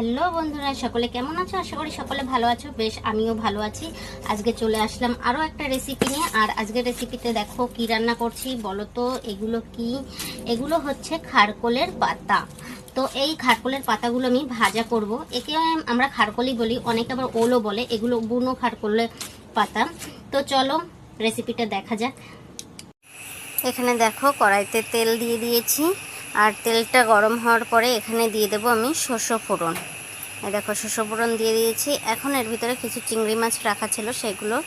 Hello বন্ধুরা, সকলে কেমন আছো? আশা করি সকলে ভালো আছো। বেশ, আমিও ভালো আছি। আজকে চলে আসলাম আরও একটা রেসিপি নিয়ে। আর আজকের রেসিপিতে দেখো কি রান্না করছি বলো তো। এগুলো কি? এগুলো হচ্ছে খারকোলের পাতা। তো এই খারকোলের পাতাগুলো আমি ভাজা করব। একে আমরা খারকোলই বলি, অনেকে আবার ওলও বলে। এগুলো বুনো খারকোলের পাতা। তো চলো রেসিপিটা দেখা যাক। এখানে দেখো কড়াইতে তেল দিয়ে দিয়েছি। আর তেলটা গরম হওয়ার পরে এখানে দিয়ে দেবো আমি শস্য ফোড়ন। দেখো শস্য ফোড়ন দিয়ে দিয়েছি। এখন এর ভিতরে কিছু চিংড়ি মাছ রাখা ছিল, সেগুলো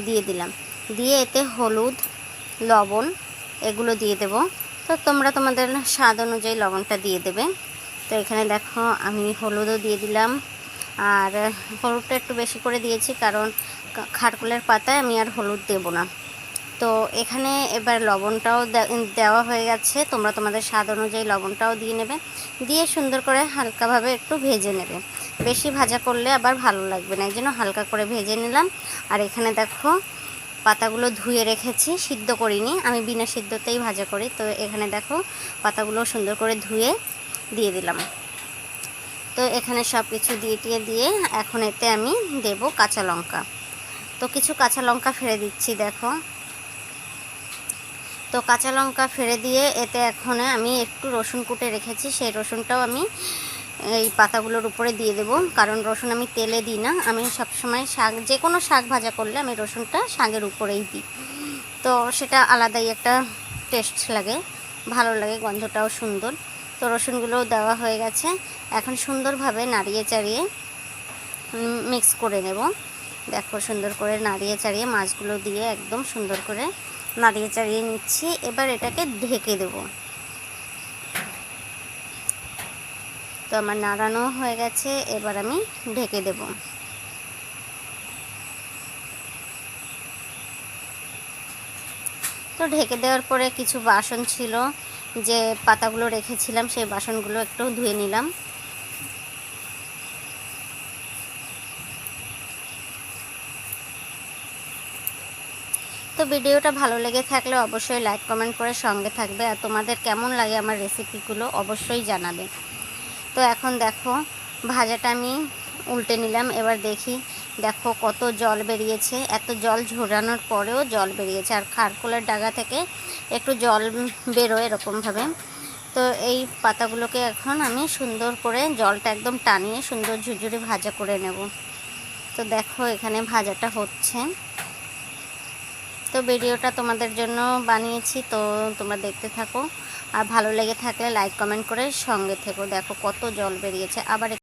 দিয়ে দিলাম। দিয়ে এতে হলুদ, লবণ এগুলো দিয়ে দেব। তো তোমরা তোমাদের স্বাদ অনুযায়ী লবণটা দিয়ে দেবে। তো এখানে দেখো আমি হলুদও দিয়ে দিলাম। আর হলুদটা একটু বেশি করে দিয়েছি, কারণ খারকোলের পাতায় আমি আর হলুদ দেব না। তো এখানে এবার লবণটাও দেওয়া হয়ে গেছে। তোমরা তোমাদের স্বাদ অনুযায়ী লবণটাও দিয়ে নেবে। দিয়ে সুন্দর করে হালকাভাবে একটু ভেজে নেবে। বেশি ভাজা করলে আবার ভালো লাগবে না, এই জন্য হালকা করে ভেজে নিলাম। আর এখানে দেখো পাতাগুলো ধুয়ে রেখেছি, সিদ্ধ করিনি, আমি বিনা সিদ্ধতেই ভাজা করি। তো এখানে দেখো পাতাগুলো সুন্দর করে ধুয়ে দিয়ে দিলাম। তো এখানে সব কিছু দিয়ে এখন এতে আমি দেব কাঁচা লঙ্কা। তো কিছু কাঁচা লঙ্কা ফেলে দিচ্ছি দেখো। তো কাঁচা লঙ্কা ফেলে দিয়ে এতে এখন আমি একটু রসুন কুটে রেখেছি, সেই রসুনটাও আমি এই পাতাগুলোর উপরে দিয়ে দেব। কারণ রসুন আমি তেলে দিই না, আমি সবসময় শাক, যে কোনো শাক ভাজা করলে আমি রসুনটা শাকের উপরেই দিই। তো সেটা আলাদাই একটা টেস্ট লাগে, ভালো লাগে, গন্ধটাও সুন্দর। তো রসুনগুলোও দেওয়া হয়ে গেছে। এখন সুন্দরভাবে নাড়িয়ে চাড়িয়ে মিক্স করে নেব। দেখো সুন্দর করে নাড়িয়ে চাড়িয়ে মাছগুলো দিয়ে একদম সুন্দর করে নাড়িয়ে চাড়িয়ে নিচ্ছি। এবার এটাকে ঢেকে দেব। তো আমার নাড়ানো হয়ে গেছে, এবার আমি ঢেকে দেব। তো ঢেকে দেওয়ার পরে কিছু বাসন ছিল, যে পাতাগুলো রেখেছিলাম, সেই বাসনগুলো একটু ধুয়ে নিলাম। তো ভিডিওটা ভালো লেগে থাকলে অবশ্যই লাইক কমেন্ট করে সঙ্গে থাকবে। আর তোমাদের কেমন লাগে আমার রেসিপিগুলো অবশ্যই জানাবে। তো এখন দেখো ভাজাটা আমি উল্টে নিলাম। এবার দেখো কত জল বেরিয়েছে। এত জল ঝরানোর পরেও জল বেরিয়েছে। আর খারকোলের ডাগা থেকে একটু জল বেরোয় এরকমভাবে। তো এই পাতাগুলোকে এখন আমি সুন্দর করে জলটা একদম টানিয়ে সুন্দর ঝুরঝুরে ভাজা করে নেব। তো দেখো এখানে ভাজাটা হচ্ছে। তো ভিডিওটা তোমাদের জন্য বানিয়েছি, তো তোমরা দেখতে থাকো। আর ভালো লেগে থাকলে লাইক কমেন্ট করে সঙ্গে থেকো। দেখো কত জল বেরিয়েছে। আবার